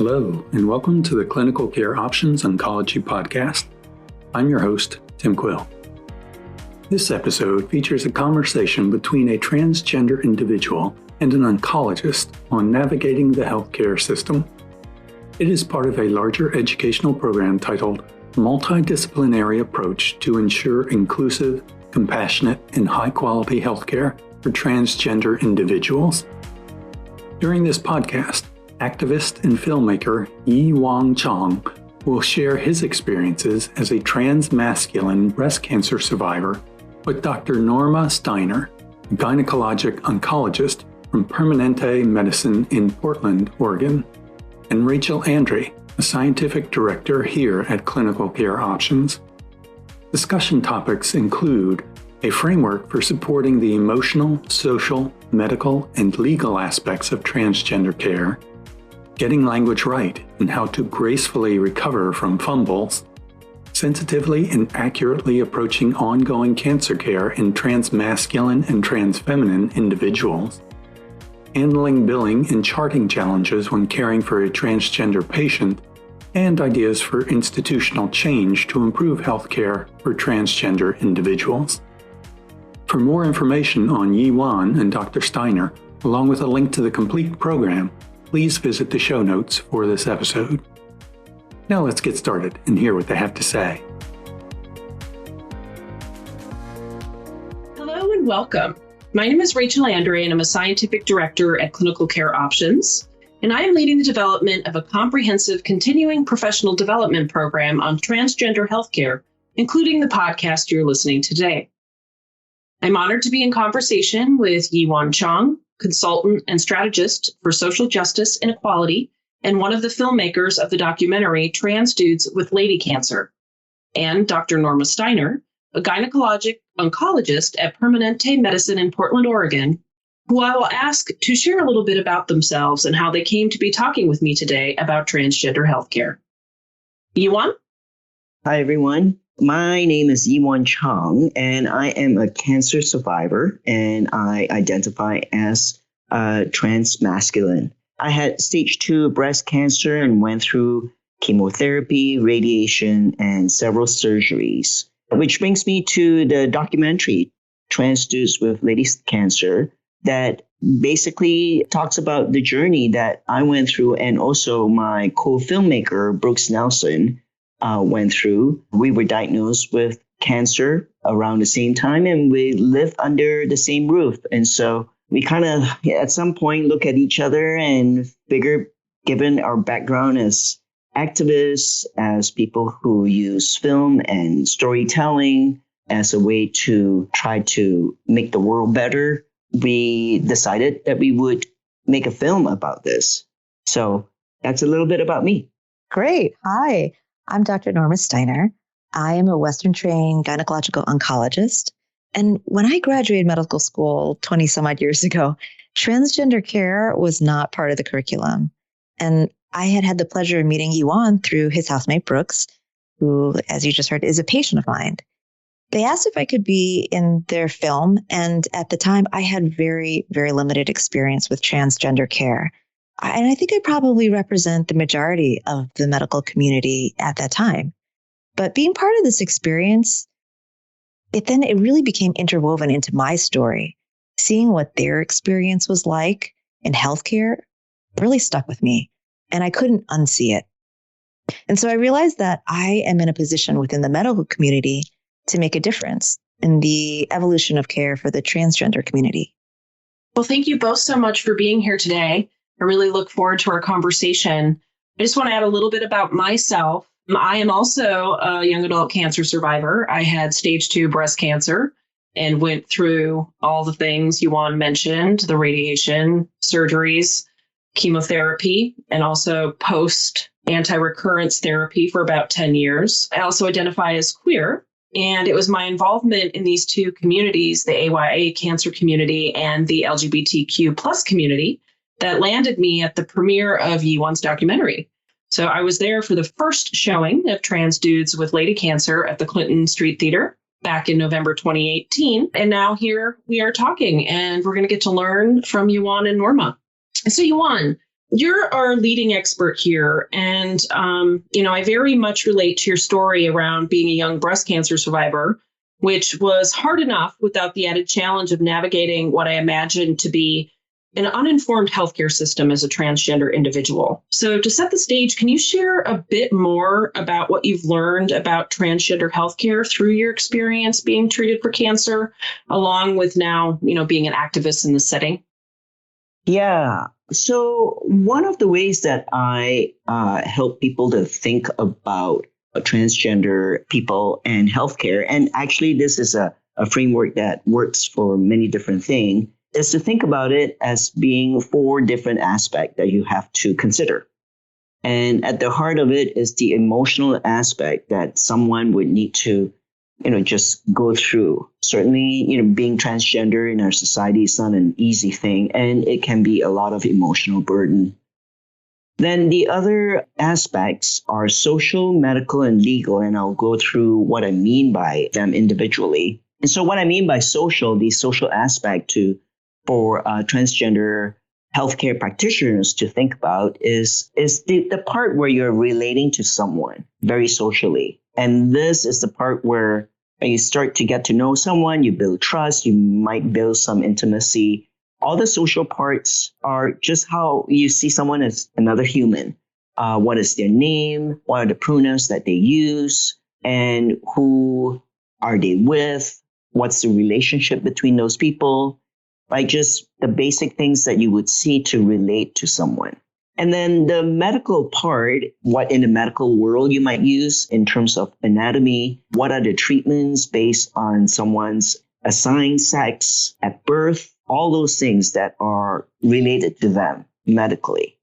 Hello, and welcome to the Clinical Care Options Oncology Podcast. I'm your host, Tim Quill. This episode features a conversation between a transgender individual and an oncologist on navigating the healthcare system. It is part of a larger educational program titled Multidisciplinary Approach to Ensure Inclusive, Compassionate, and High-Quality Healthcare for Transgender Individuals. During this podcast, activist and filmmaker Yee Won Chong will share his experiences as a transmasculine breast cancer survivor with Dr. Norma Steiner, a gynecologic oncologist from Permanente Medicine in Portland, Oregon, and Rachel Andre, a scientific director here at Clinical Care Options. Discussion topics include a framework for supporting the emotional, social, medical, and legal aspects of transgender care, getting language right and how to gracefully recover from fumbles, sensitively and accurately approaching ongoing cancer care in transmasculine and transfeminine individuals, handling billing and charting challenges when caring for a transgender patient, and ideas for institutional change to improve healthcare for transgender individuals. For more information on Yee Won and Dr. Steiner, along with a link to the complete program, please visit the show notes for this episode. Now let's get started and hear what they have to say. Hello and welcome. My name is Rachel Andre and I'm a scientific director at Clinical Care Options, and I am leading the development of a comprehensive continuing professional development program on transgender healthcare, including the podcast you're listening to today. I'm honored to be in conversation with Yee Won Chong, consultant and strategist for social justice and equality, and one of the filmmakers of the documentary Trans Dudes with Lady Cancer, and Dr. Norma Steiner, a gynecologic oncologist at Permanente Medicine in Portland, Oregon, who I will ask to share a little bit about themselves and how they came to be talking with me today about transgender healthcare. Yee Won? Hi, everyone. My name is Yee Won Chong, and I am a cancer survivor, and I identify as transmasculine. I had stage 2 breast cancer and went through chemotherapy, radiation, and several surgeries, which brings me to the documentary, Trans Dudes with Lady Cancer, that basically talks about the journey that I went through and also my co-filmmaker, Brooks Nelson, went through. We were diagnosed with cancer around the same time and we lived under the same roof. And so we kind of, at some point, look at each other and figure, given our background as activists, as people who use film and storytelling as a way to try to make the world better, we decided that we would make a film about this. So that's a little bit about me. Great. Hi. I'm Dr. Norma Steiner. I am a Western-trained gynecological oncologist. And when I graduated medical school 20 some odd years ago, transgender care was not part of the curriculum. And I had the pleasure of meeting Yee Won through his housemate, Brooks, who, as you just heard, is a patient of mine. They asked if I could be in their film. And at the time, I had very, very limited experience with transgender care. And I think I probably represent the majority of the medical community at that time. But being part of this experience, it really became interwoven into my story. Seeing what their experience was like in healthcare really stuck with me, and I couldn't unsee it. And so I realized that I am in a position within the medical community to make a difference in the evolution of care for the transgender community. Well, thank you both so much for being here today. I really look forward to our conversation. I just want to add a little bit about myself. I am also a young adult cancer survivor. I had stage 2 breast cancer and went through all the things Yee Won mentioned, the radiation, surgeries, chemotherapy, and also post anti-recurrence therapy for about 10 years. I also identify as queer. And it was my involvement in these two communities, the AYA cancer community and the LGBTQ plus community, that landed me at the premiere of Yee Won's documentary. So I was there for the first showing of Trans Dudes with Lady Cancer at the Clinton Street Theater back in November 2018. And now here we are talking, and we're going to get to learn from Yee Won and Norma. So Yee Won, you're our leading expert here. And, I very much relate to your story around being a young breast cancer survivor, which was hard enough without the added challenge of navigating what I imagine to be an uninformed healthcare system as a transgender individual. So to set the stage, can you share a bit more about what you've learned about transgender healthcare through your experience being treated for cancer, along with now, being an activist in the setting? Yeah. So one of the ways that I help people to think about transgender people and healthcare, and actually this is a framework that works for many different things, is to think about it as being 4 different aspects that you have to consider. And at the heart of it is the emotional aspect that someone would need to, just go through. Certainly, being transgender in our society is not an easy thing, and it can be a lot of emotional burden. Then the other aspects are social, medical, and legal, and I'll go through what I mean by them individually. And so what I mean by social, the social aspect for transgender healthcare practitioners to think about is the part where you're relating to someone very socially. And this is the part where you start to get to know someone, you build trust, you might build some intimacy. All the social parts are just how you see someone as another human. What is their name? What are the pronouns that they use? And who are they with? What's the relationship between those people? Like just the basic things that you would see to relate to someone. And then the medical part, what in the medical world you might use in terms of anatomy, what are the treatments based on someone's assigned sex at birth, all those things that are related to them medically.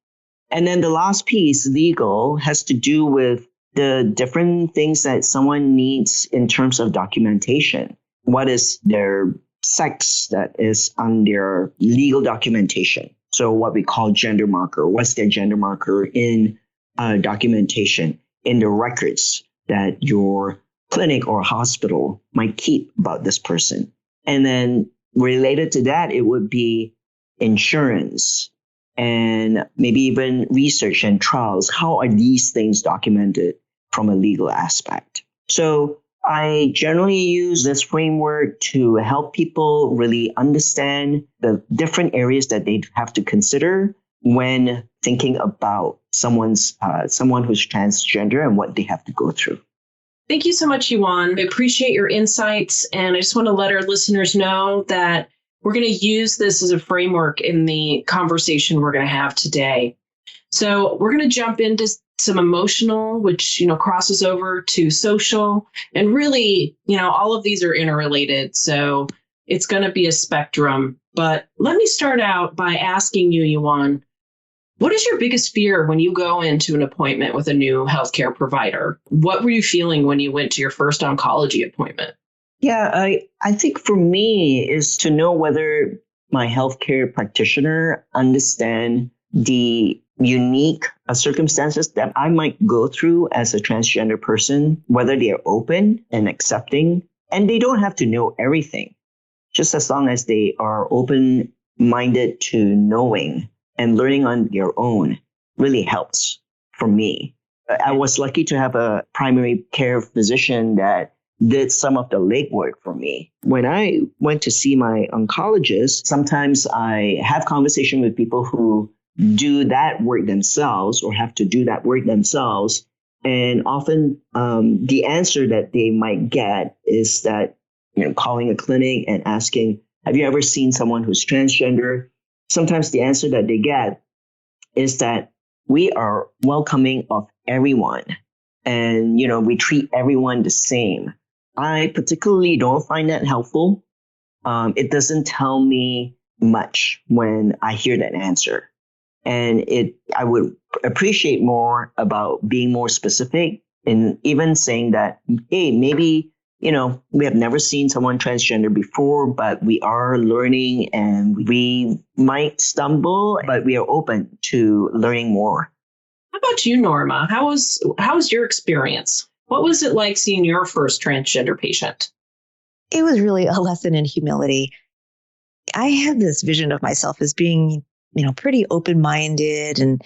And then the last piece, legal, has to do with the different things that someone needs in terms of documentation. What is their sex that is on their legal documentation? So what we call gender marker. What's their gender marker in documentation, in the records that your clinic or hospital might keep about this person? And then related to that, it would be insurance and maybe even research and trials. How are these things documented from a legal aspect? So I generally use this framework to help people really understand the different areas that they have to consider when thinking about someone who's transgender and what they have to go through. Thank you so much, Yee Won. I appreciate your insights. And I just want to let our listeners know that we're going to use this as a framework in the conversation we're going to have today. So we're going to jump into some emotional, which, crosses over to social. And really, all of these are interrelated. So it's going to be a spectrum. But let me start out by asking you, Yee Won, what is your biggest fear when you go into an appointment with a new healthcare provider? What were you feeling when you went to your first oncology appointment? Yeah, I think for me is to know whether my healthcare practitioner understand the unique circumstances that I might go through as a transgender person, whether they are open and accepting. And they don't have to know everything, just as long as they are open-minded to knowing and learning on their own really helps for me. I was lucky to have a primary care physician that did some of the legwork for me. When I went to see my oncologist, sometimes I have conversation with people who do that work themselves or have to do that work themselves. And often the answer that they might get is that, calling a clinic and asking, have you ever seen someone who's transgender? Sometimes the answer that they get is that we are welcoming of everyone and, we treat everyone the same. I particularly don't find that helpful. It doesn't tell me much when I hear that answer. And I would appreciate more about being more specific and even saying that, hey, maybe, we have never seen someone transgender before, but we are learning and we might stumble, but we are open to learning more. How about you, Norma? How was your experience? What was it like seeing your first transgender patient? It was really a lesson in humility. I had this vision of myself as being pretty open-minded and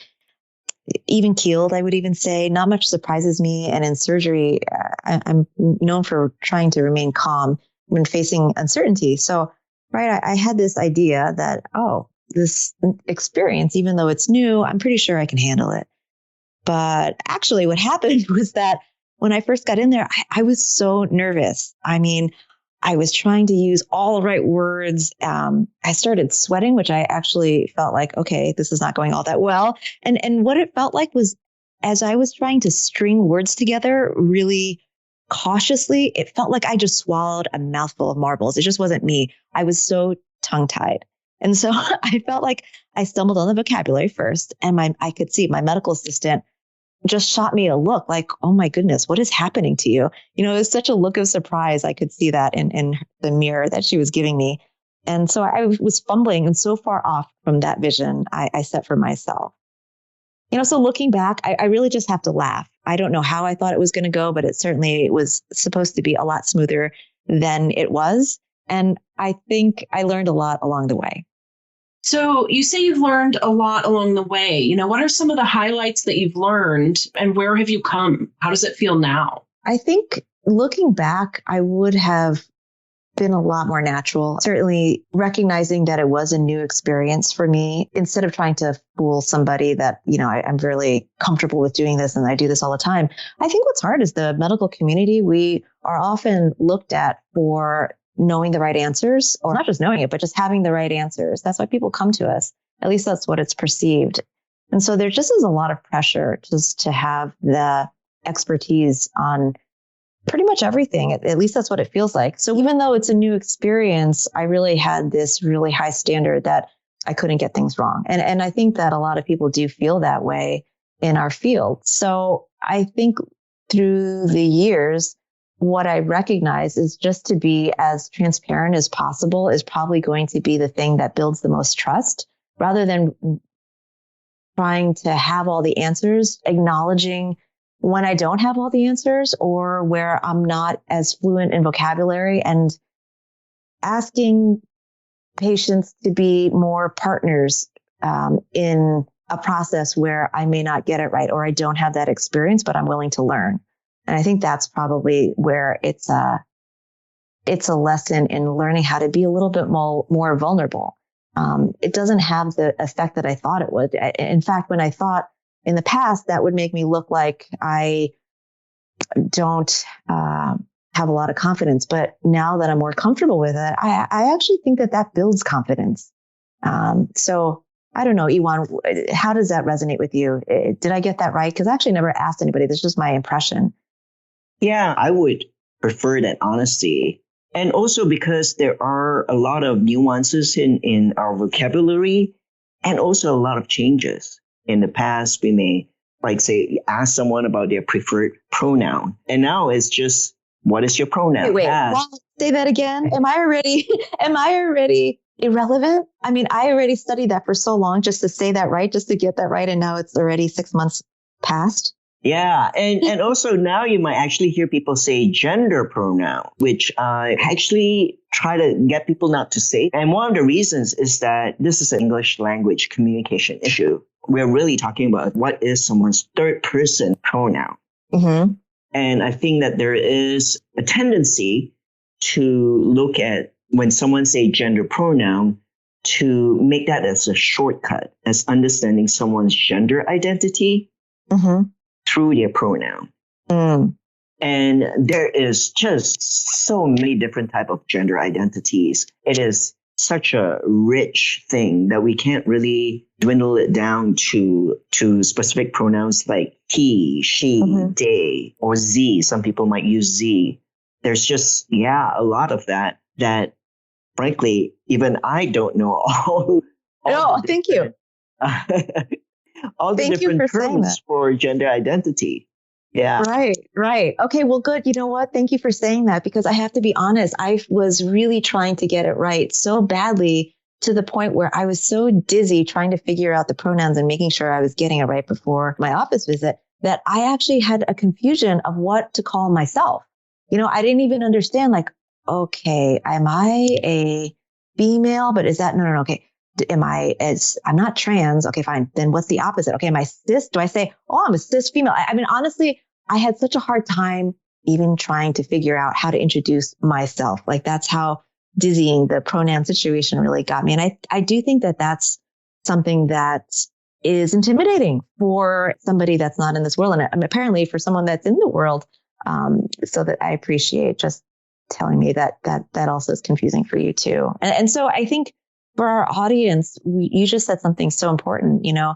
even keeled, I would even say. Not much surprises me. And in surgery, I'm known for trying to remain calm when facing uncertainty. So, right, I had this idea that, this experience, even though it's new, I'm pretty sure I can handle it. But actually what happened was that when I first got in there, I was so nervous. I mean, I was trying to use all the right words. I started sweating, which I actually felt like, okay, this is not going all that well. And what it felt like was, as I was trying to string words together really cautiously, it felt like I just swallowed a mouthful of marbles. It just wasn't me. I was so tongue-tied. And so I felt like I stumbled on the vocabulary first, and I could see my medical assistant just shot me a look like, oh my goodness, what is happening to you? It was such a look of surprise. I could see that in the mirror that she was giving me. And so I was fumbling and so far off from that vision I set for myself. So looking back, I really just have to laugh. I don't know how I thought it was going to go, but it certainly was supposed to be a lot smoother than it was. And I think I learned a lot along the way. So you say you've learned a lot along the way. What are some of the highlights that you've learned, and where have you come? How does it feel now? I think looking back, I would have been a lot more natural. Certainly recognizing that it was a new experience for me, instead of trying to fool somebody that, I'm really comfortable with doing this and I do this all the time. I think what's hard is the medical community. We are often looked at for knowing the right answers, or not just knowing it, but just having the right answers. That's why people come to us. At least that's what it's perceived. And so there just is a lot of pressure just to have the expertise on pretty much everything. At least that's what it feels like. So even though it's a new experience, I really had this really high standard that I couldn't get things wrong. And I think that a lot of people do feel that way in our field. So I think through the years, what I recognize is just to be as transparent as possible is probably going to be the thing that builds the most trust, rather than trying to have all the answers, acknowledging when I don't have all the answers or where I'm not as fluent in vocabulary, and asking patients to be more partners in a process where I may not get it right or I don't have that experience, but I'm willing to learn. And I think that's probably where it's a lesson in learning how to be a little bit more vulnerable. It doesn't have the effect that I thought it would. In fact, when I thought in the past that would make me look like I don't have a lot of confidence, but now that I'm more comfortable with it, I actually think that builds confidence. So I don't know, Yee Won, how does that resonate with you? Did I get that right? Because I actually never asked anybody. This is just my impression. Yeah, I would prefer that honesty. And also because there are a lot of nuances in our vocabulary, and also a lot of changes. In the past, we may, ask someone about their preferred pronoun. And now it's just, what is your pronoun? Wait, say that again. Am I already irrelevant? I mean, I already studied that for so long just to say that right, just to get that right. And now it's already 6 months past. Yeah. And also now you might actually hear people say gender pronoun, which I actually try to get people not to say. And one of the reasons is that this is an English language communication issue. We're really talking about what is someone's third person pronoun. Mm-hmm. And I think that there is a tendency to look at when someone say gender pronoun to make that as a shortcut, as understanding someone's gender identity. Mm-hmm. Through their pronoun. Mm. And there is just so many different types of gender identities. It is such a rich thing that we can't really dwindle it down to specific pronouns like he, she, mm-hmm. they, or Z. Some people might use Z. There's just, a lot of that frankly, even I don't know all thank you. All the different terms for gender identity. Yeah. Right. Okay, well, good. You know what? Thank you for saying that, because I have to be honest. I was really trying to get it right so badly, to the point where I was so dizzy trying to figure out the pronouns and making sure I was getting it right before my office visit, that I actually had a confusion of what to call myself. I didn't even understand, okay, am I a female? But is that, no. Okay. I'm not trans. Okay, fine. Then what's the opposite? Okay, am I cis? Do I say, oh, I'm a cis female? I mean, honestly, I had such a hard time even trying to figure out how to introduce myself. Like that's how dizzying the pronoun situation really got me. And I do think that that's something that is intimidating for somebody that's not in this world. And apparently for someone that's in the world. So that I appreciate just telling me that also is confusing for you too. And so I think for our audience, you just said something so important. You know,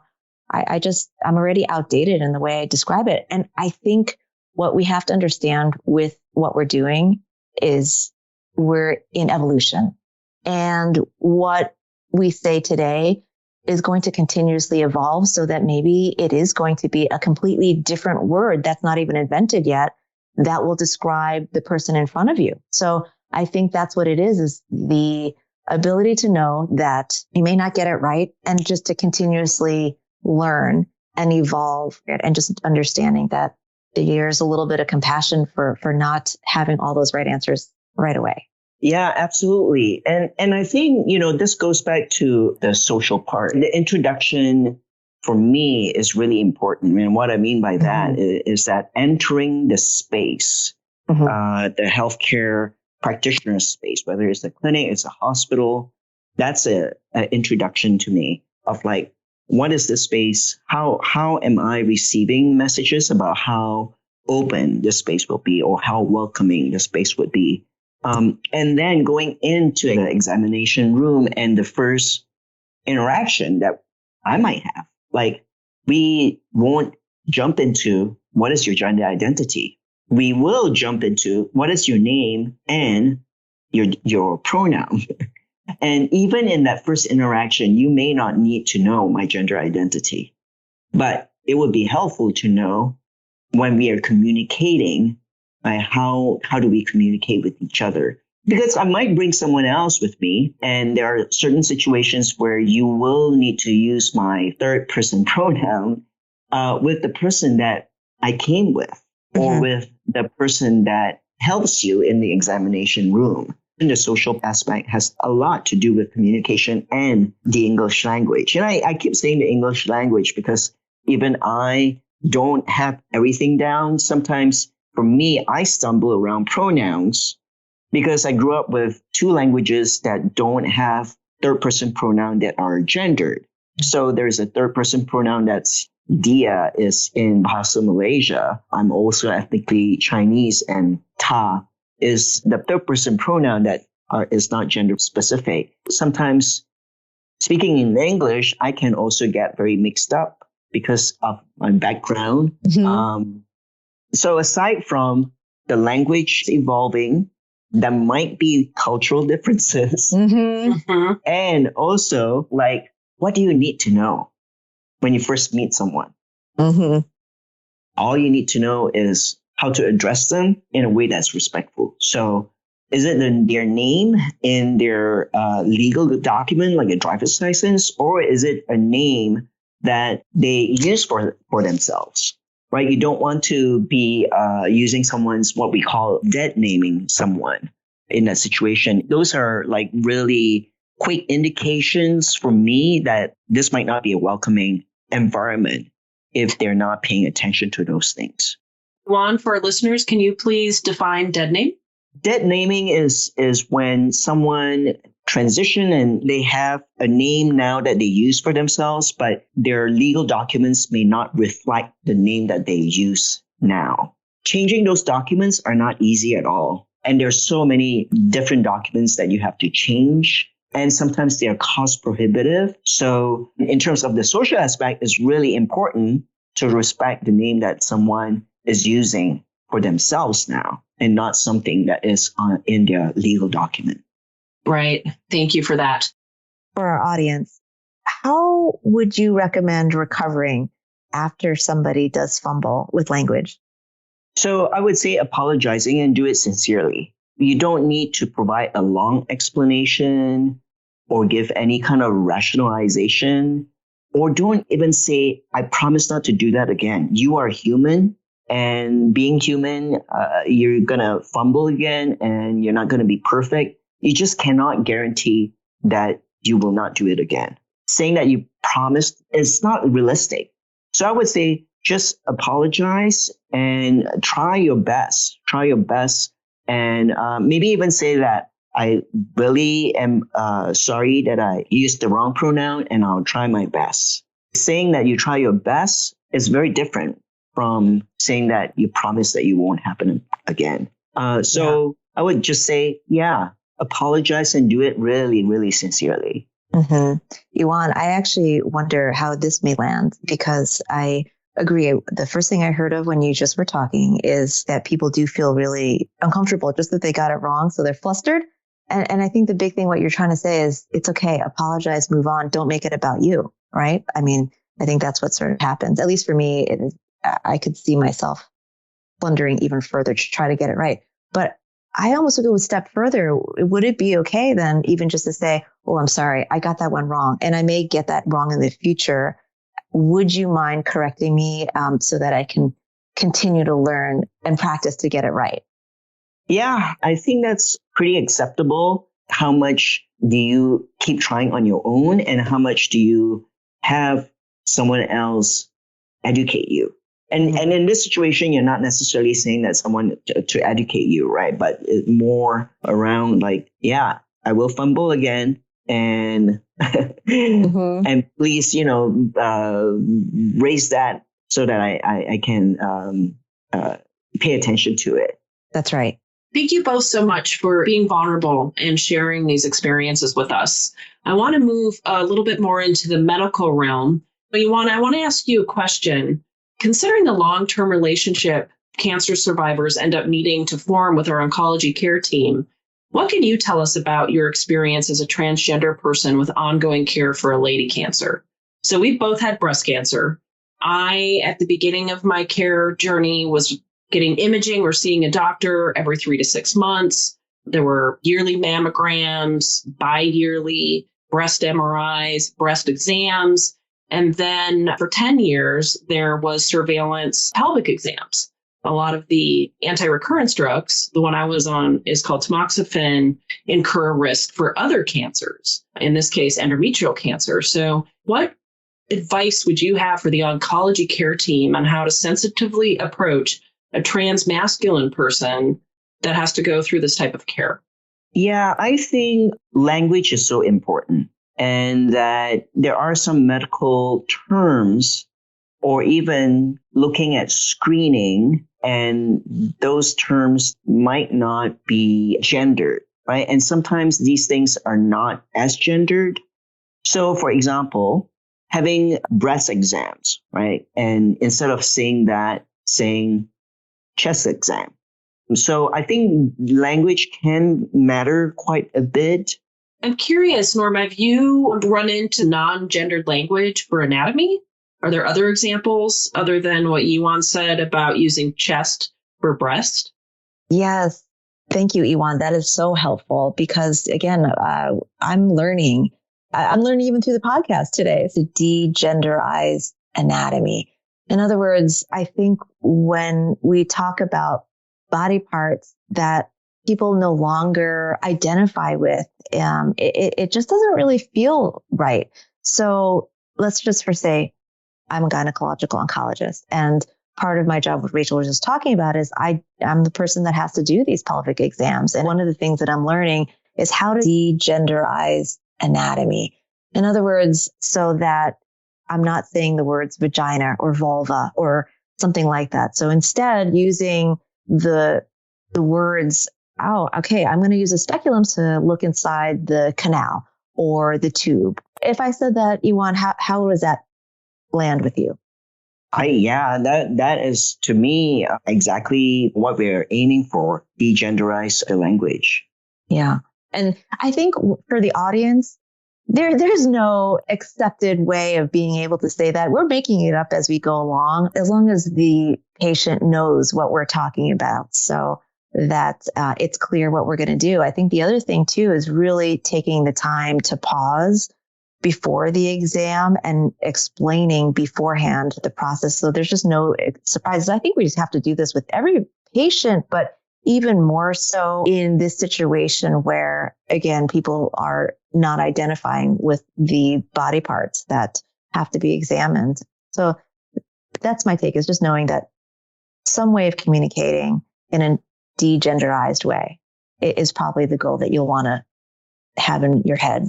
I'm already outdated in the way I describe it. And I think what we have to understand with what we're doing is we're in evolution. And what we say today is going to continuously evolve so that maybe it is going to be a completely different word that's not even invented yet that will describe the person in front of you. So I think that's what it is the ability to know that you may not get it right and just to continuously learn and evolve and just understanding that there's a little bit of compassion for not having all those right answers right away. Yeah, absolutely. And I think, this goes back to the social part. The introduction for me is really important. And what I mean by that is that entering the space, the healthcare practitioner space, whether it's a clinic, it's a hospital, that's an introduction to me of like, what is this space? How am I receiving messages about how open this space will be or how welcoming the space would be? And then going into the examination room and the first interaction that I might have, like we won't jump into what is your gender identity. We will jump into what is your name and your pronoun. And even in that first interaction, you may not need to know my gender identity, but it would be helpful to know when we are communicating, how do we communicate with each other? Because I might bring someone else with me, and there are certain situations where you will need to use my third person pronoun with the person that I came with, or with the person that helps you in the examination room. And the social aspect has a lot to do with communication and the English language. And I keep saying the English language because even I don't have everything down. Sometimes for me, I stumble around pronouns because I grew up with two languages that don't have third person pronoun that are gendered. So there's a third person pronoun that's dia is in Bahasa Malaysia. I'm also ethnically Chinese, and ta is the third person pronoun that is not gender specific. Sometimes speaking in English, I can also get very mixed up because of my background. So aside from the language evolving, there might be cultural differences. And also, like, what do you need to know when you first meet someone? All you need to know is how to address them in a way that's respectful. So is it their name in their legal document, like a driver's license, or is it a name that they use for themselves? Right? You don't want to be using someone's, what we call dead naming someone in that situation. Those are like really quick indications for me that this might not be a welcoming environment if they're not paying attention to those things. Juan, for our listeners, can you please define dead name? Dead naming is when someone transition and they have a name now that they use for themselves, but their legal documents may not reflect the name that they use now. Changing those documents are not easy at all. And there's so many different documents that you have to change. And sometimes they are cost prohibitive. So in terms of the social aspect, it's really important to respect the name that someone is using for themselves now and not something that is in their legal document. Right. Thank you for that. For our audience, how would you recommend recovering after somebody does fumble with language? So I would say apologizing and do it sincerely. You don't need to provide a long explanation or give any kind of rationalization, or don't even say, I promise not to do that again. You are human, and being human, you're going to fumble again and you're not going to be perfect. You just cannot guarantee that you will not do it again. Saying that you promised is not realistic. So I would say just apologize and try your best. Try your best. And maybe even say that I really am sorry that I used the wrong pronoun and I'll try my best. Saying that you try your best is very different from saying that you promise that you won't happen again. So I would just say, apologize and do it really, really sincerely. Mm-hmm. Yee Won, I actually wonder how this may land, because I agree. The first thing I heard of when you just were talking is that people do feel really uncomfortable, just that they got it wrong. So they're flustered. And I think the big thing, what you're trying to say is it's okay. Apologize, move on. Don't make it about you. Right. I mean, I think that's what sort of happens. At least for me, I could see myself blundering even further to try to get it right. But I almost would go a step further. Would it be okay then even just to say, oh, I'm sorry, I got that one wrong, and I may get that wrong in the future. Would you mind correcting me so that I can continue to learn and practice to get it right? Yeah, I think that's pretty acceptable. How much do you keep trying on your own, and how much do you have someone else educate you? And in this situation, you're not necessarily saying that someone to educate you, right? But it's more around like, I will fumble again, and and please, raise that so that I can pay attention to it. That's right. Thank you both so much for being vulnerable and sharing these experiences with us. I want to move a little bit more into the medical realm. But I want to ask you a question. Considering the long-term relationship cancer survivors end up needing to form with our oncology care team, what can you tell us about your experience as a transgender person with ongoing care for a lady cancer? So we've both had breast cancer. I, at the beginning of my care journey, was getting imaging or seeing a doctor every 3 to 6 months. There were yearly mammograms, bi-yearly breast MRIs, breast exams. And then for 10 years, there was surveillance pelvic exams. A lot of the anti-recurrence drugs, the one I was on is called tamoxifen, incur a risk for other cancers, in this case, endometrial cancer. So what advice would you have for the oncology care team on how to sensitively approach a transmasculine person that has to go through this type of care? Yeah, I think language is so important. And that there are some medical terms, or even looking at screening, and those terms might not be gendered, right? And sometimes these things are not as gendered. So, for example, having breast exams, right? And instead of saying that, saying chest exam. So I think language can matter quite a bit. I'm curious, Norma, have you run into non-gendered language for anatomy? Are there other examples other than what Yee Won said about using chest for breast? Yes. Thank you, Yee Won. That is so helpful because, again, I'm learning. I'm learning even through the podcast today to de-genderize anatomy. In other words, I think when we talk about body parts that people no longer identify with, it just doesn't really feel right. So let's just say I'm a gynecological oncologist, and part of my job, what Rachel was just talking about, is I'm the person that has to do these pelvic exams. And one of the things that I'm learning is how to de-genderize anatomy. In other words, so that I'm not saying the words vagina or vulva or something like that. So instead, using the words, oh, okay, I'm going to use a speculum to look inside the canal or the tube. If I said that, Yee Won, how does that land with you? That is, to me, exactly what we're aiming for, de-genderize the language. Yeah. And I think for the audience, there's no accepted way of being able to say that. We're making it up as we go along, as long as the patient knows what we're talking about, so that it's clear what we're going to do. I think the other thing, too, is really taking the time to pause before the exam and explaining beforehand the process. So there's just no surprises. I think we just have to do this with every patient, but even more so in this situation where, again, people are not identifying with the body parts that have to be examined. So that's my take, is just knowing that some way of communicating in a degenderized way is probably the goal that you'll want to have in your head.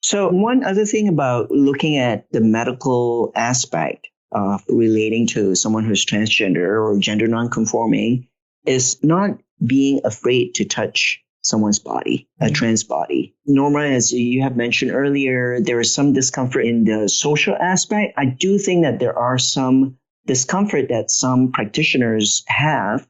So one other thing about looking at the medical aspect of relating to someone who's transgender or gender nonconforming is not being afraid to touch someone's body, a trans body. Norma, as you have mentioned earlier, there is some discomfort in the social aspect. I do think that there are some discomfort that some practitioners have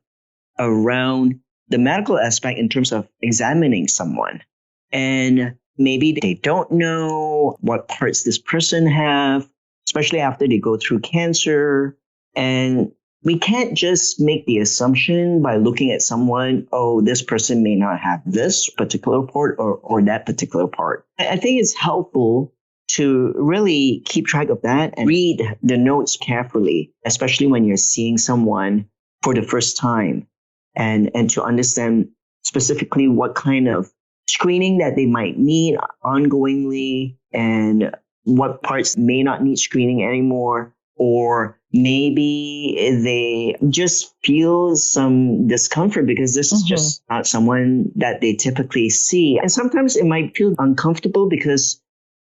around the medical aspect in terms of examining someone. And maybe they don't know what parts this person have, especially after they go through cancer. And we can't just make the assumption by looking at someone, oh, this person may not have this particular part or that particular part. I think it's helpful to really keep track of that and read the notes carefully, especially when you're seeing someone for the first time, and to understand specifically what kind of screening that they might need ongoingly and what parts may not need screening anymore, or maybe they just feel some discomfort because this is just not someone that they typically see. And sometimes it might feel uncomfortable because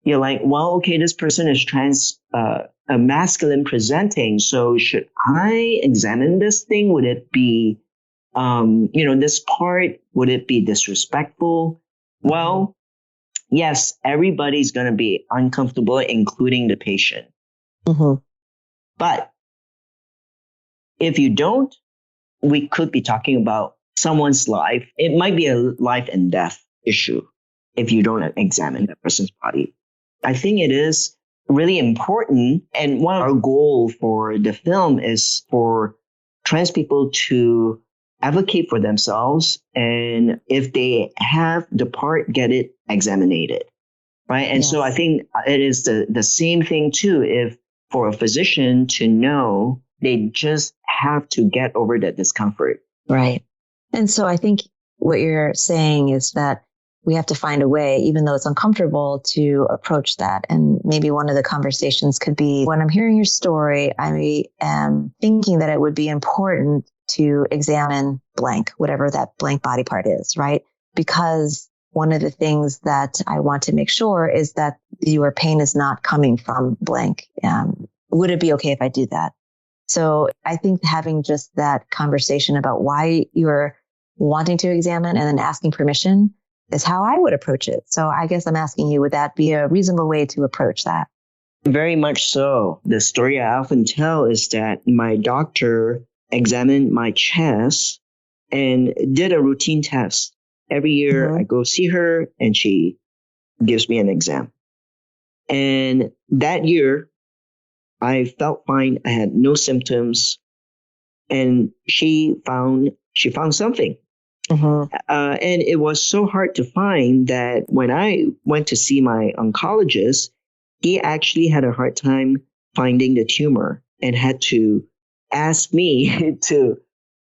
you're like, well, okay, this person is masculine presenting. So should I examine this thing? Would it be, this part, would it be disrespectful? Well, yes, everybody's going to be uncomfortable, including the patient. But if you don't, we could be talking about someone's life. It might be a life and death issue if you don't examine that person's body. I think it is really important. And one of our goals for the film is for trans people to advocate for themselves. And if they have the part, get it examined, right? And so I think it is the same thing too. If for a physician to know, they just have to get over that discomfort. Right. And so I think what you're saying is that we have to find a way, even though it's uncomfortable, to approach that. And maybe one of the conversations could be, when I'm hearing your story, I am thinking that it would be important to examine blank, whatever that blank body part is, right? Because one of the things that I want to make sure is that your pain is not coming from blank. Would it be okay if I do that? So I think having just that conversation about why you're wanting to examine and then asking permission is how I would approach it. So I guess I'm asking you, would that be a reasonable way to approach that? Very much so. The story I often tell is that my doctor examined my chest and did a routine test. Every year I go see her and she gives me an exam. And that year I felt fine. I had no symptoms. And she found something. And it was so hard to find that when I went to see my oncologist, he actually had a hard time finding the tumor and had to ask me to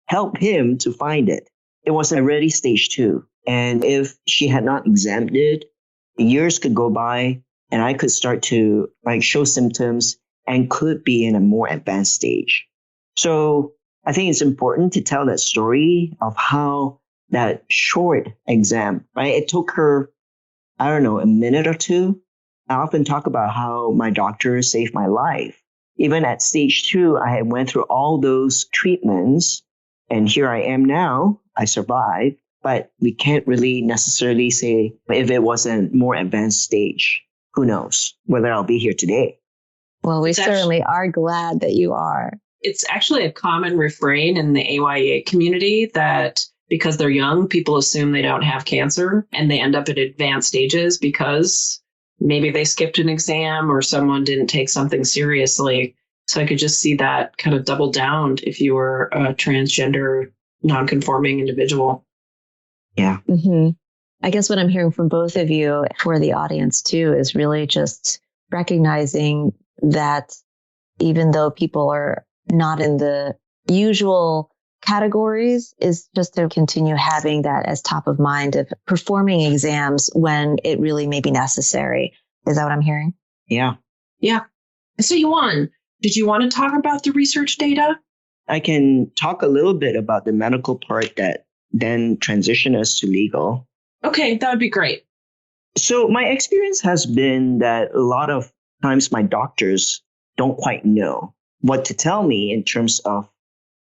help him to find it. It was already stage 2. And if she had not examined it, years could go by and I could start to show symptoms and could be in a more advanced stage. So I think it's important to tell that story of how that short exam, right? It took her, a minute or two. I often talk about how my doctor saved my life. Even at stage 2, I had went through all those treatments and here I am now. I survived, but we can't really necessarily say if it was a more advanced stage. Who knows whether I'll be here today. Well, we certainly are glad that you are. It's actually a common refrain in the AYA community that because they're young, people assume they don't have cancer and they end up at advanced stages because maybe they skipped an exam or someone didn't take something seriously. So I could just see that kind of double down if you were a transgender, non-conforming individual. Yeah. I guess what I'm hearing from both of you for the audience too is really just recognizing that even though people are not in the usual categories is just to continue having that as top of mind of performing exams when it really may be necessary. Is that what I'm hearing? Yeah. Yeah. So Yee Won, did you want to talk about the research data? I can talk a little bit about the medical part that then transitioned us to legal. Okay, that would be great. So my experience has been that a lot of times my doctors don't quite know what to tell me in terms of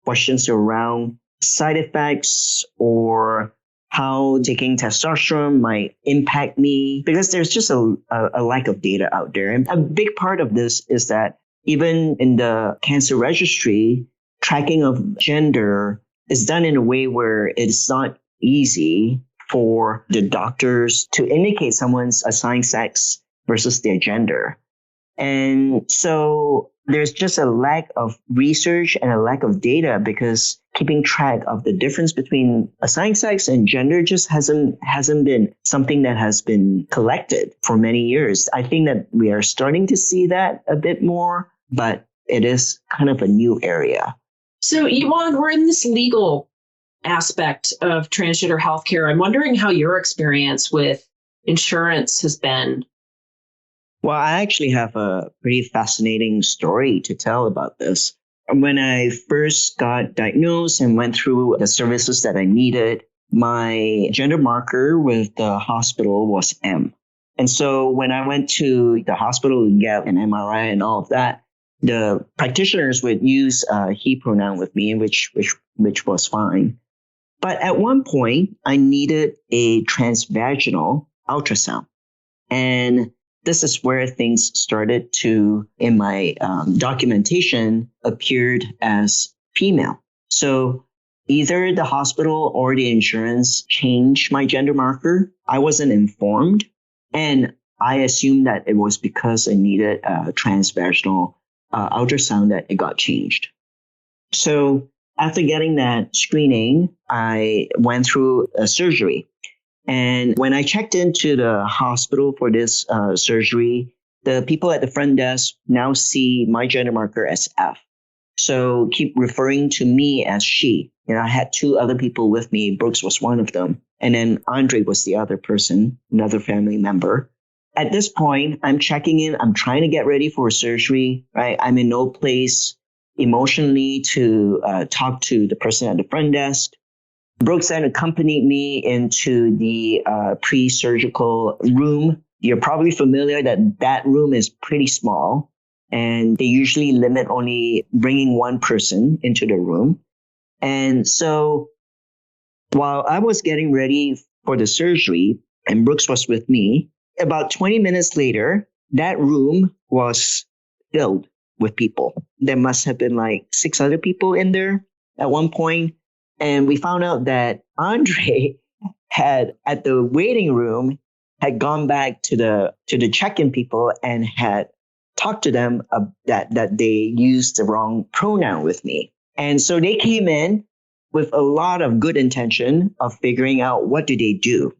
questions around side effects or how taking testosterone might impact me, because there's just a lack of data out there. And a big part of this is that even in the cancer registry, tracking of gender is done in a way where it's not easy for the doctors to indicate someone's assigned sex versus their gender. And so there's just a lack of research and a lack of data, because keeping track of the difference between assigned sex and gender just hasn't been something that has been collected for many years. I think that we are starting to see that a bit more, but it is kind of a new area. So Yee Won, we're in this legal aspect of transgender healthcare. I'm wondering how your experience with insurance has been. Well, I actually have a pretty fascinating story to tell about this. When I first got diagnosed and went through the services that I needed, my gender marker with the hospital was M. And so when I went to the hospital to get an MRI and all of that, the practitioners would use he pronoun with me, which was fine. But at one point, I needed a transvaginal ultrasound. And this is where things started to, in my documentation, appeared as female. So either the hospital or the insurance changed my gender marker. I wasn't informed. And I assumed that it was because I needed a transvaginal ultrasound that it got changed. So after getting that screening, I went through a surgery. And when I checked into the hospital for this surgery, the people at the front desk now see my gender marker as F. So keep referring to me as she. You know, I had two other people with me. Brooks was one of them. And then Andre was the other person, another family member. At this point, I'm checking in. I'm trying to get ready for surgery, right? I'm in no place emotionally to talk to the person at the front desk. Brooks then accompanied me into the pre-surgical room. You're probably familiar that room is pretty small, and they usually limit only bringing one person into the room. And so while I was getting ready for the surgery and Brooks was with me, about 20 minutes later, that room was filled with people. There must have been like 6 other people in there at one point. And we found out that Andre had, at the waiting room, had gone back to the check-in people and had talked to them that they used the wrong pronoun with me. And so they came in with a lot of good intention of figuring out what do they do,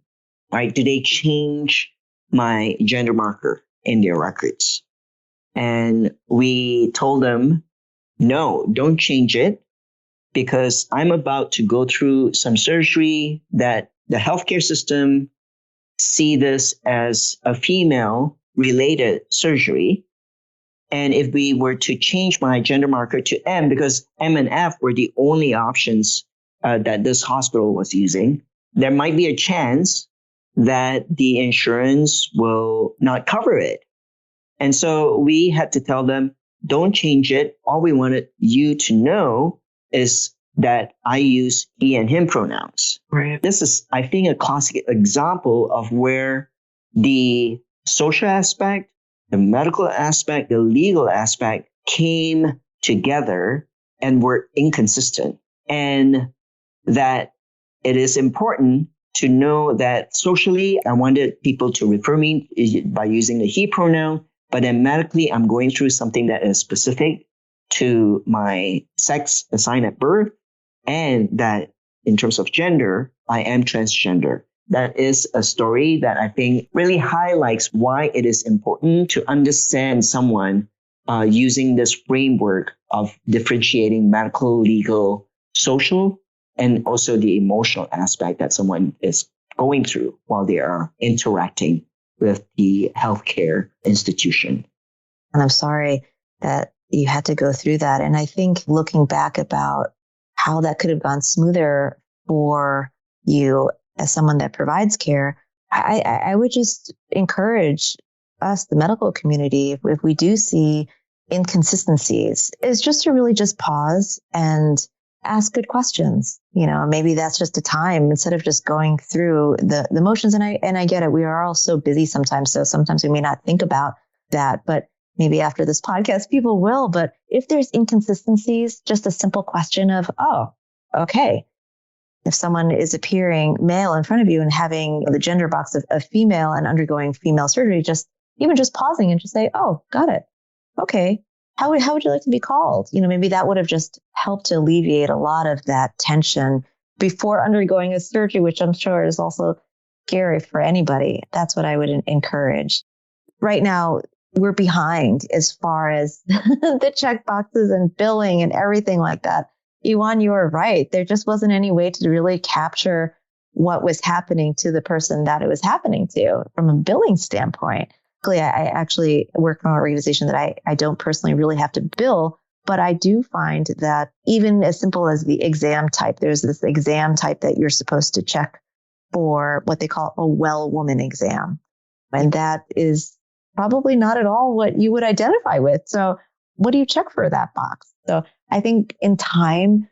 right? Do they change my gender marker in their records? And we told them, no, don't change it, because I'm about to go through some surgery that the healthcare system see this as a female-related surgery. And if we were to change my gender marker to M, because M and F were the only options that this hospital was using, there might be a chance that the insurance will not cover it. And so we had to tell them, don't change it. All we wanted you to know is that I use he and him pronouns. Right. This is, I think, a classic example of where the social aspect, the medical aspect, the legal aspect came together and were inconsistent. And that it is important to know that socially, I wanted people to refer me by using the he pronoun, but then medically, I'm going through something that is specific to my sex assigned at birth, and that in terms of gender, I am transgender. That is a story that I think really highlights why it is important to understand someone using this framework of differentiating medical, legal, social and also the emotional aspect that someone is going through while they are interacting with the healthcare institution. And I'm sorry that you had to go through that. And I think looking back about how that could have gone smoother for you as someone that provides care, I would just encourage us, the medical community, if we do see inconsistencies, is just to really just pause and ask good questions. Maybe that's just a time instead of just going through the motions. And I get it. We are all so busy sometimes. So sometimes we may not think about that, but maybe after this podcast, people will. But if there's inconsistencies, just a simple question of, oh, okay. If someone is appearing male in front of you and having the gender box of female and undergoing female surgery, just pausing and just say, oh, got it. Okay. How would you like to be called? Maybe that would have just helped to alleviate a lot of that tension before undergoing a surgery, which I'm sure is also scary for anybody. That's what I would encourage. Right now, we're behind as far as the check boxes and billing and everything like that. Yee Won, you were right. There just wasn't any way to really capture what was happening to the person that it was happening to from a billing standpoint. I actually work for an organization that I don't personally really have to bill, but I do find that even as simple as the exam type, there's this exam type that you're supposed to check for what they call a well woman exam. And that is probably not at all what you would identify with. So what do you check for that box? So I think in time,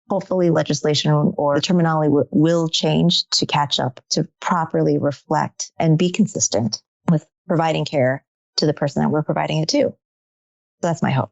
hopefully legislation or the terminology will change to catch up, to properly reflect and be consistent with providing care to the person that we're providing it to. So that's my hope.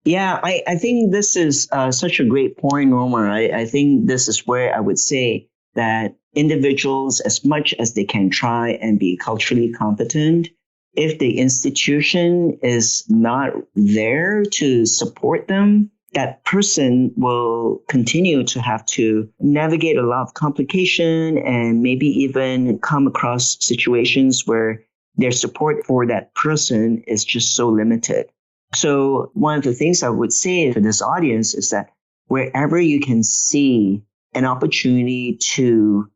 Yeah, I think this is such a great point, Norma. I think this is where I would say that individuals, as much as they can try and be culturally competent, if the institution is not there to support them, that person will continue to have to navigate a lot of complication and maybe even come across situations where their support for that person is just so limited. So one of the things I would say to this audience is that wherever you can see an opportunity to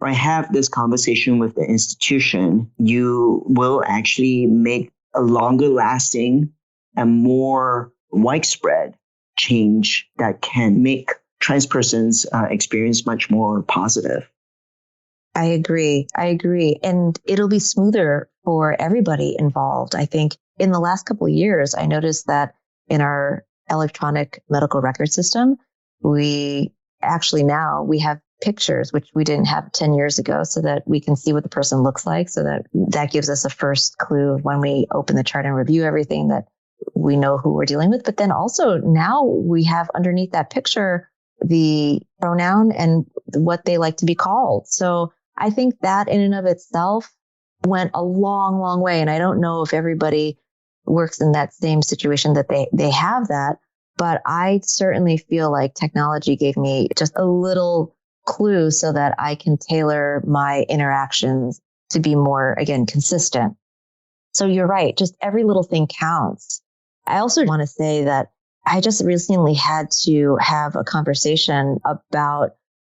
have this conversation with the institution, you will actually make a longer lasting and more widespread change that can make trans persons' experience much more positive. I agree. And it'll be smoother for everybody involved. I think in the last couple of years, I noticed that in our electronic medical record system, we have pictures, which we didn't have 10 years ago, so that we can see what the person looks like. So that gives us a first clue of when we open the chart and review everything, that we know who we're dealing with. But then also now we have underneath that picture the pronoun and what they like to be called. So I think that in and of itself went a long, long way. And I don't know if everybody works in that same situation that they have that, but I certainly feel like technology gave me just a little clue so that I can tailor my interactions to be more, again, consistent. So you're right. Just every little thing counts. I also want to say that I just recently had to have a conversation about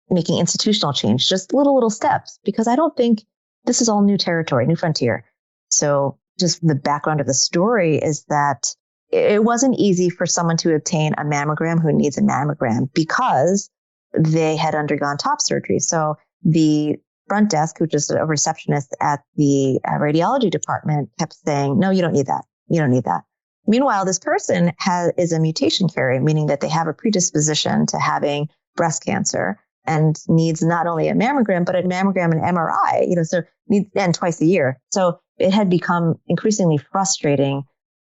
making institutional change, just little steps, because I don't think this is all new territory, new frontier. So just the background of the story is that it wasn't easy for someone to obtain a mammogram who needs a mammogram because they had undergone top surgery. So the front desk, which is a receptionist at the radiology department, kept saying, no, you don't need that. You don't need that. Meanwhile, this person is a mutation carrier, meaning that they have a predisposition to having breast cancer and needs not only a mammogram, but a mammogram and MRI, so needs and twice a year. So it had become increasingly frustrating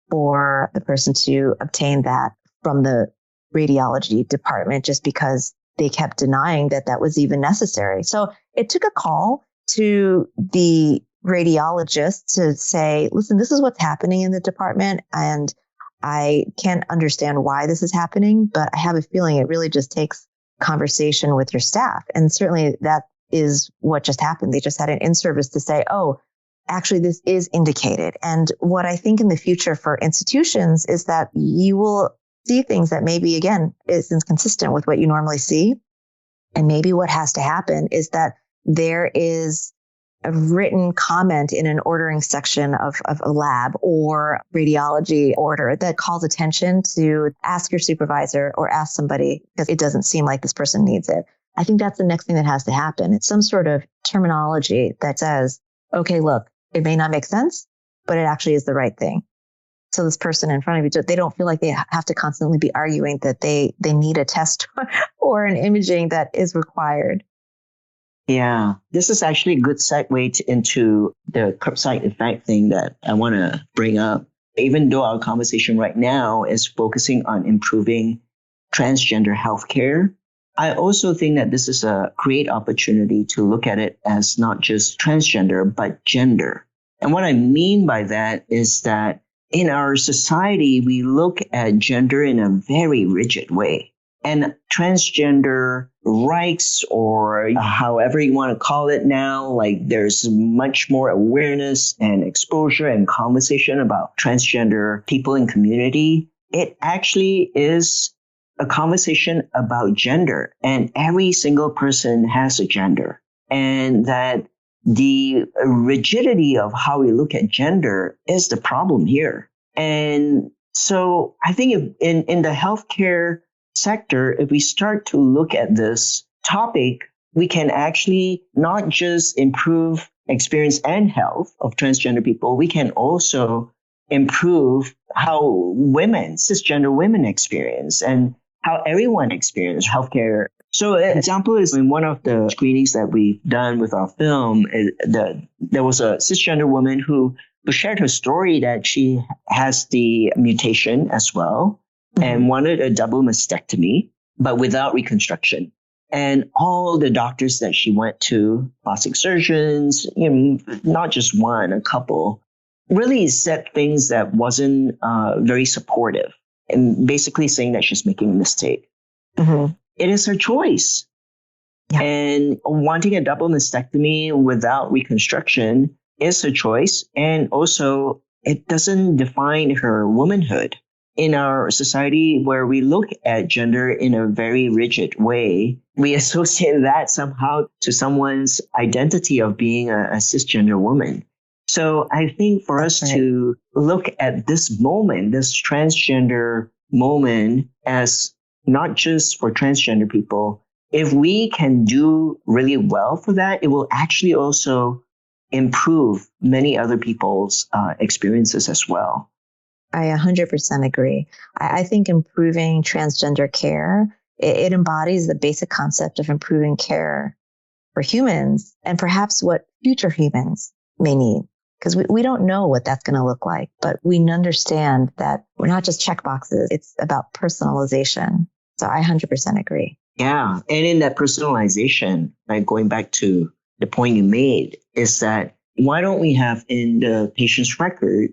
for the person to obtain that from the radiology department just because they kept denying that was even necessary. So it took a call to the radiologist to say, listen, this is what's happening in the department, and I can't understand why this is happening, but I have a feeling it really just takes conversation with your staff. And certainly that is what just happened. They just had an in-service to say, oh, actually, this is indicated. And what I think in the future for institutions is that you will see things that maybe, again, is inconsistent with what you normally see. And maybe what has to happen is that there is a written comment in an ordering section of a lab or radiology order that calls attention to ask your supervisor or ask somebody because it doesn't seem like this person needs it. I think that's the next thing that has to happen. It's some sort of terminology that says, okay, look, it may not make sense, but it actually is the right thing. So this person in front of you, they don't feel like they have to constantly be arguing that they need a test or an imaging that is required. Yeah, this is actually a good segue into the curbside effect thing that I want to bring up. Even though our conversation right now is focusing on improving transgender healthcare, I also think that this is a great opportunity to look at it as not just transgender, but gender. And what I mean by that is that in our society, we look at gender in a very rigid way. And transgender rights, or however you want to call it now, like there's much more awareness and exposure and conversation about transgender people in community. It actually is a conversation about gender, and every single person has a gender. And that the rigidity of how we look at gender is the problem here. And so I think in the healthcare sector, if we start to look at this topic, we can actually not just improve experience and health of transgender people, we can also improve how women, cisgender women experience and how everyone experiences healthcare. So an example is in one of the screenings that we've done with our film, there was a cisgender woman who shared her story that she has the mutation as well and wanted a double mastectomy, but without reconstruction. And all the doctors that she went to, plastic surgeons, not just one, a couple, really said things that wasn't very supportive and basically saying that she's making a mistake. Mm-hmm. It is her choice. Yeah. And wanting a double mastectomy without reconstruction is her choice. And also, it doesn't define her womanhood. In our society where we look at gender in a very rigid way, we associate that somehow to someone's identity of being a cisgender woman. So I think for us to look at this moment, this transgender moment, as not just for transgender people, if we can do really well for that, it will actually also improve many other people's experiences as well. I 100% agree. I think improving transgender care, it embodies the basic concept of improving care for humans and perhaps what future humans may need. Because we don't know what that's going to look like, but we understand that we're not just checkboxes. It's about personalization. So I 100% agree. Yeah. And in that personalization, like going back to the point you made, is that why don't we have in the patient's record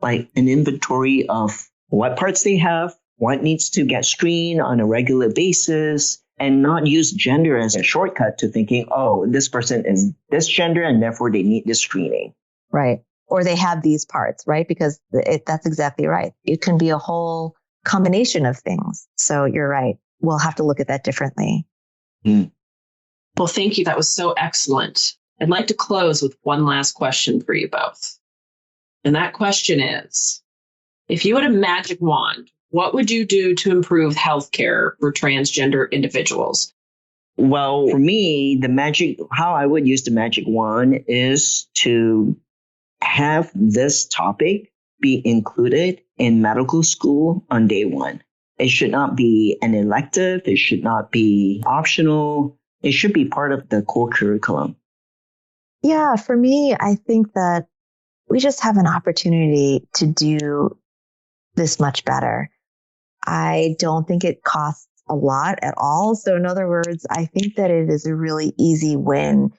like an inventory of what parts they have, what needs to get screened on a regular basis, and not use gender as a shortcut to thinking, oh, this person is this gender and therefore they need this screening. Right. Or they have these parts, right? Because that's exactly right. It can be a whole combination of things. So you're right. We'll have to look at that differently. Well, thank you. That was so excellent. I'd like to close with one last question for you both. And that question is, if you had a magic wand, what would you do to improve healthcare for transgender individuals? Well, for me, how I would use the magic wand is to have this topic be included in medical school on day one. It should not be an elective. It should not be optional. It should be part of the core curriculum. Yeah, for me, I think that we just have an opportunity to do this much better. I don't think it costs a lot at all. So in other words, I think that it is a really easy win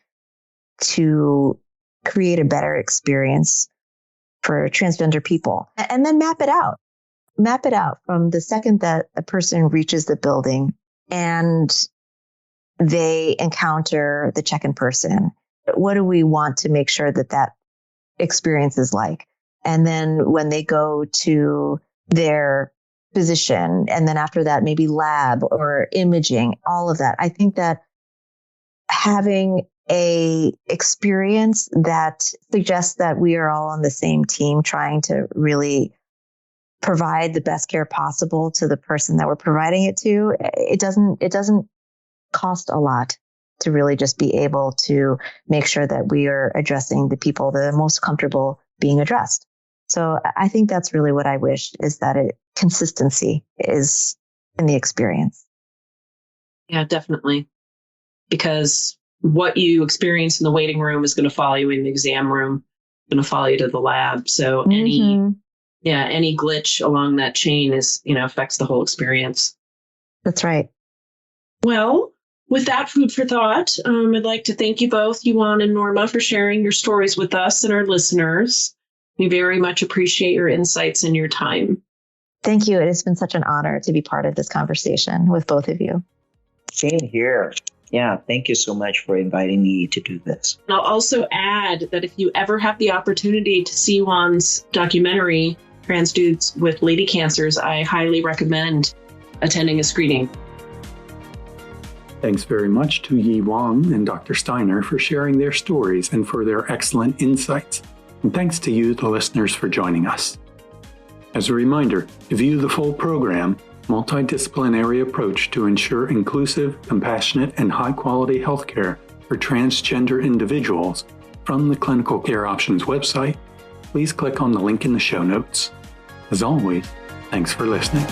to create a better experience for transgender people and then map it out. Map it out from the second that a person reaches the building and they encounter the check-in person. What do we want to make sure that experience is like? And then when they go to their physician, and then after that, maybe lab or imaging, all of that. I think that having a experience that suggests that we are all on the same team trying to really provide the best care possible to the person that we're providing it to, it doesn't cost a lot to really just be able to make sure that we are addressing the people that are most comfortable being addressed. So I think that's really what I wish, is that consistency is in the experience. Yeah, definitely. Because what you experience in the waiting room is going to follow you in the exam room, going to follow you to the lab. So any glitch along that chain affects the whole experience. That's right. Well, with that food for thought, I'd like to thank you both, Yee Won and Norma, for sharing your stories with us and our listeners. We very much appreciate your insights and your time. Thank you. It has been such an honor to be part of this conversation with both of you. Same here. Yeah, thank you so much for inviting me to do this. And I'll also add that if you ever have the opportunity to see Won's documentary, Trans Dudes with Lady Cancers, I highly recommend attending a screening. Thanks very much to Yee Won and Dr. Steiner for sharing their stories and for their excellent insights. And thanks to you, the listeners, for joining us. As a reminder, to view the full program, multidisciplinary approach to ensure inclusive, compassionate, and high-quality healthcare for transgender individuals from the Clinical Care Options website, please click on the link in the show notes. As always, thanks for listening.